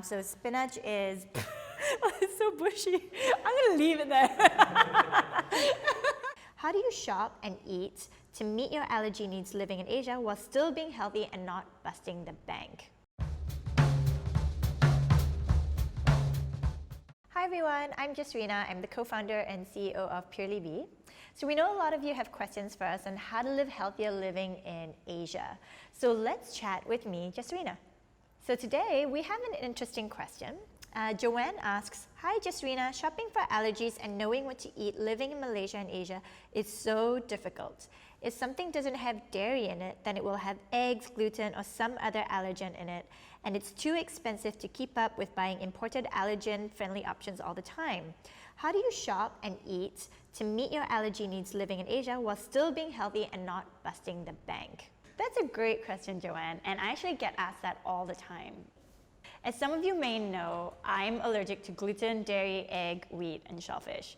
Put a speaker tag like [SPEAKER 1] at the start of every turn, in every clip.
[SPEAKER 1] So spinach is, oh, it's so bushy. I'm gonna leave it there. How do you shop and eat to meet your allergy needs living in Asia while still being healthy and not busting the bank? Hi everyone, I'm Jesrina. I'm the co-founder and CEO of PurelyB's. So we know a lot of you have questions for us on how to live healthier living in Asia. So let's chat with me, Jesrina. So today we have an interesting question. Joanne asks, hi Jesrina, shopping for allergies and knowing what to eat living in Malaysia and Asia is so difficult. If something doesn't have dairy in it, then it will have eggs, gluten, or some other allergen in it, and it's too expensive to keep up with buying imported allergen-friendly options all the time. How do you shop and eat to meet your allergy needs living in Asia while still being healthy and not busting the bank? That's a great question, Joanne, and I actually get asked that all the time. As some of you may know, I'm allergic to gluten, dairy, egg, wheat, and shellfish.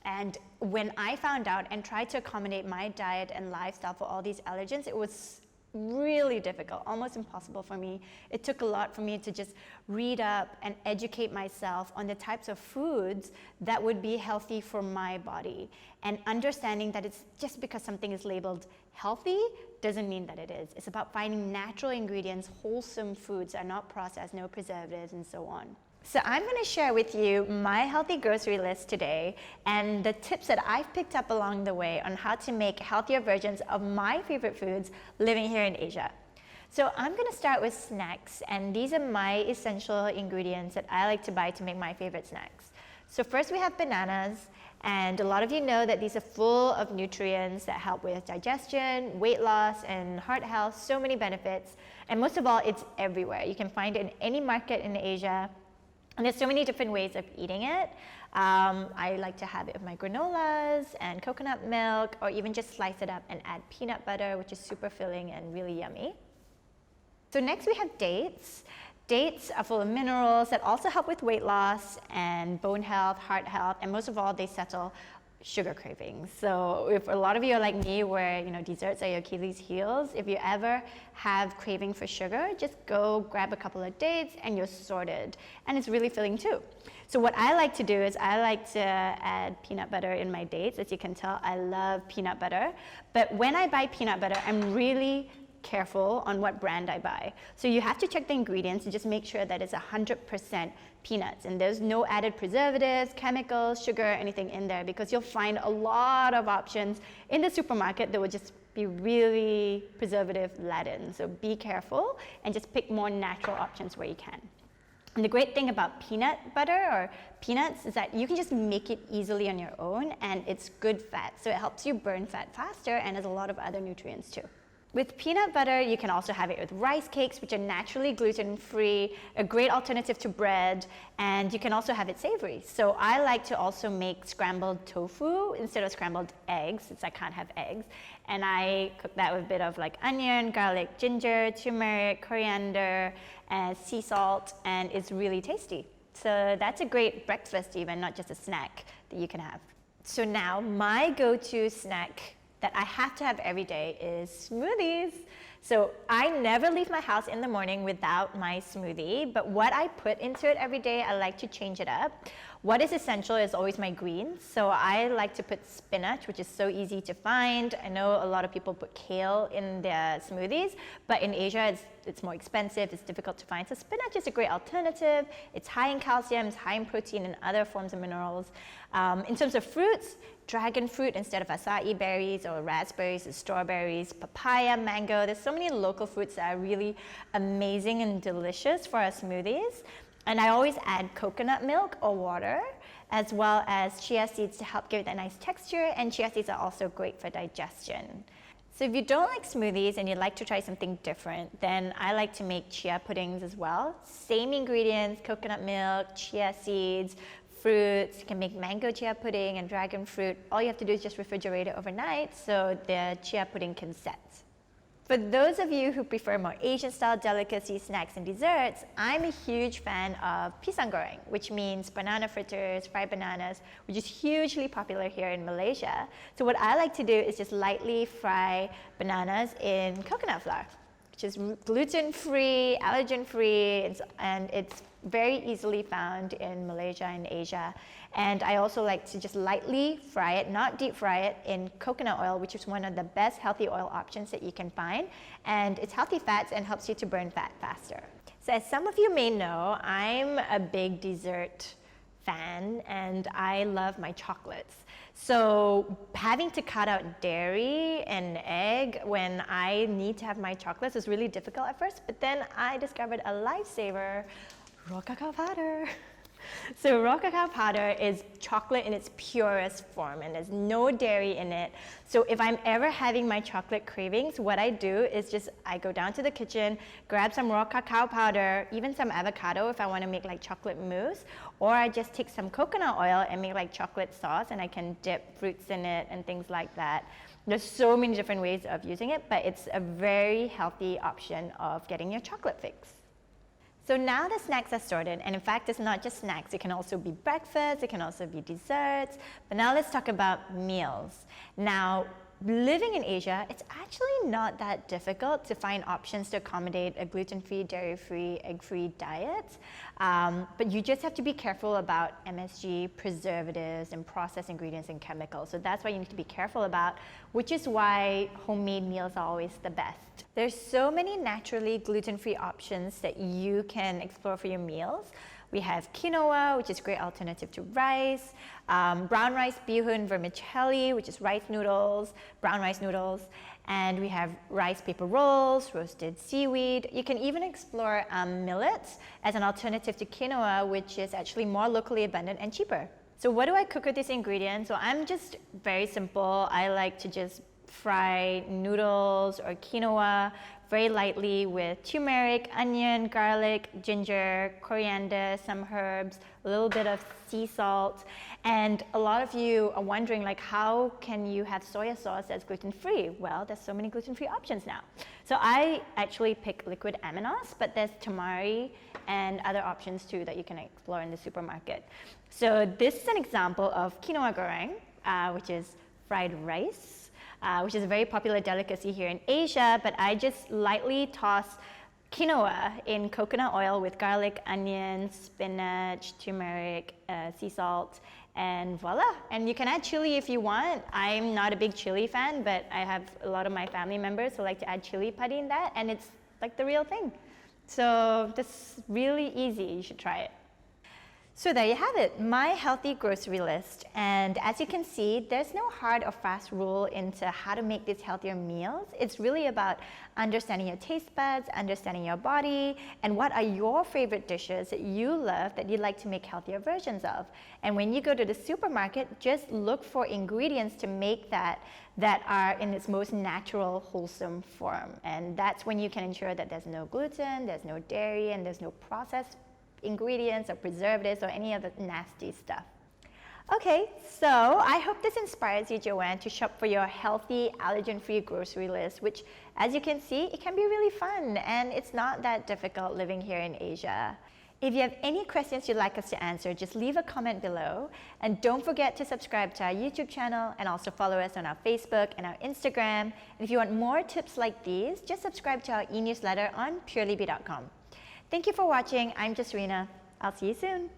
[SPEAKER 1] And when I found out and tried to accommodate my diet and lifestyle for all these allergens, it was really difficult, almost impossible for me. It took a lot for me to just read up and educate myself on the types of foods that would be healthy for my body. And understanding that it's just because something is labeled healthy doesn't mean that it is. It's about finding natural ingredients, wholesome foods that are not processed, no preservatives, and so on. So I'm going to share with you my healthy grocery list today and the tips that I've picked up along the way on how to make healthier versions of my favorite foods living here in Asia. So I'm going to start with snacks, and these are my essential ingredients that I like to buy to make my favorite snacks. So first we have bananas, and a lot of you know that these are full of nutrients that help with digestion, weight loss, and heart health, so many benefits. And most of all, it's everywhere. You can find it in any market in Asia. And there's so many different ways of eating it. I like to have it with my granolas and coconut milk, or even just slice it up and add peanut butter, which is super filling and really yummy. So next we have dates. Dates are full of minerals that also help with weight loss and bone health, heart health, and most of all, they settle sugar cravings. So if a lot of you are like me, where desserts are your Achilles heels, if you ever have craving for sugar, just go grab a couple of dates and you're sorted. And it's really filling too. So what I like to do is I like to add peanut butter in my dates. As you can tell, I love peanut butter. But when I buy peanut butter, I'm really careful on what brand I buy. So you have to check the ingredients and just make sure that it's 100% peanuts, and there's no added preservatives, chemicals, sugar, anything in there, because you'll find a lot of options in the supermarket that will just be really preservative laden. So be careful and just pick more natural options where you can. And the great thing about peanut butter or peanuts is that you can just make it easily on your own, and it's good fat. So it helps you burn fat faster and has a lot of other nutrients too. With peanut butter, you can also have it with rice cakes, which are naturally gluten-free, a great alternative to bread, and you can also have it savory. So I like to also make scrambled tofu instead of scrambled eggs, since I can't have eggs. And I cook that with a bit of like onion, garlic, ginger, turmeric, coriander, and sea salt, and it's really tasty. So that's a great breakfast even, not just a snack that you can have. So now my go-to snack that I have to have every day is smoothies. So I never leave my house in the morning without my smoothie, but what I put into it every day, I like to change it up. What is essential is always my greens. So I like to put spinach, which is so easy to find. I know a lot of people put kale in their smoothies, but in Asia it's more expensive, it's difficult to find. So spinach is a great alternative. It's high in calcium, it's high in protein and other forms of minerals. In terms of fruits, dragon fruit instead of acai berries, or raspberries or strawberries, papaya, mango. There's so many local fruits that are really amazing and delicious for our smoothies. And I always add coconut milk or water, as well as chia seeds to help give it a nice texture, and chia seeds are also great for digestion. So if you don't like smoothies and you'd like to try something different, then I like to make chia puddings as well. Same ingredients, coconut milk, chia seeds, fruits. You can make mango chia pudding and dragon fruit. All you have to do is just refrigerate it overnight so the chia pudding can set. For those of you who prefer more Asian-style delicacies, snacks, and desserts, I'm a huge fan of pisang goreng, which means banana fritters, fried bananas, which is hugely popular here in Malaysia. So what I like to do is just lightly fry bananas in coconut flour. which is gluten-free, allergen-free, and it's very easily found in Malaysia and Asia. And I also like to just lightly fry it, not deep fry it, in coconut oil, which is one of the best healthy oil options that you can find. And it's healthy fats and helps you to burn fat faster. So as some of you may know, I'm a big dessert fan and I love my chocolates. So having to cut out dairy and egg when I need to have my chocolates is really difficult at first, but then I discovered a lifesaver, raw cacao powder. So raw cacao powder is chocolate in its purest form and there's no dairy in it. So if I'm ever having my chocolate cravings, what I do is I go down to the kitchen, grab some raw cacao powder, even some avocado if I want to make like chocolate mousse, or I just take some coconut oil and make like chocolate sauce and I can dip fruits in it and things like that. There's so many different ways of using it, but it's a very healthy option of getting your chocolate fix. So now the snacks are sorted, and in fact it's not just snacks, it can also be breakfast, it can also be desserts, but now let's talk about meals. Now, living in Asia, it's actually not that difficult to find options to accommodate a gluten-free, dairy-free, egg-free diet, but you just have to be careful about MSG, preservatives, and processed ingredients and chemicals. So that's why you need to be careful about, which is why homemade meals are always the best. There's so many naturally gluten-free options that you can explore for your meals. We have quinoa, which is a great alternative to rice, brown rice bihun vermicelli, which is rice noodles, brown rice noodles, and we have rice paper rolls, roasted seaweed. You can even explore millets as an alternative to quinoa, which is actually more locally abundant and cheaper. So what do I cook with these ingredients? So I'm just very simple. I like to just fry noodles or quinoa very lightly with turmeric, onion, garlic, ginger, coriander, some herbs, a little bit of sea salt. And a lot of you are wondering, like, how can you have soy sauce that's gluten-free? Well, there's so many gluten-free options now. So I actually pick liquid aminos, but there's tamari and other options too that you can explore in the supermarket. So this is an example of quinoa goreng, which is fried rice. Which is a very popular delicacy here in Asia, but I just lightly toss quinoa in coconut oil with garlic, onions, spinach, turmeric, sea salt, and voila. And you can add chili if you want. I'm not a big chili fan, but I have a lot of my family members who like to add chili padi in that, and it's like the real thing. So this is really easy, you should try it. So there you have it, my healthy grocery list. And as you can see, there's no hard or fast rule into how to make these healthier meals. It's really about understanding your taste buds, understanding your body, and what are your favorite dishes that you love that you'd like to make healthier versions of. And when you go to the supermarket, just look for ingredients to make that are in its most natural, wholesome form. And that's when you can ensure that there's no gluten, there's no dairy, and there's no processed ingredients or preservatives or any other nasty stuff. Okay, so I hope this inspires you, Joanne, to shop for your healthy, allergen-free grocery list, which, as you can see, it can be really fun and it's not that difficult living here in Asia. If you have any questions you'd like us to answer, just leave a comment below. And don't forget to subscribe to our YouTube channel and also follow us on our Facebook and our Instagram. And if you want more tips like these, just subscribe to our e-newsletter on PurelyB.com. Thank you for watching. I'm Jesrina. I'll see you soon.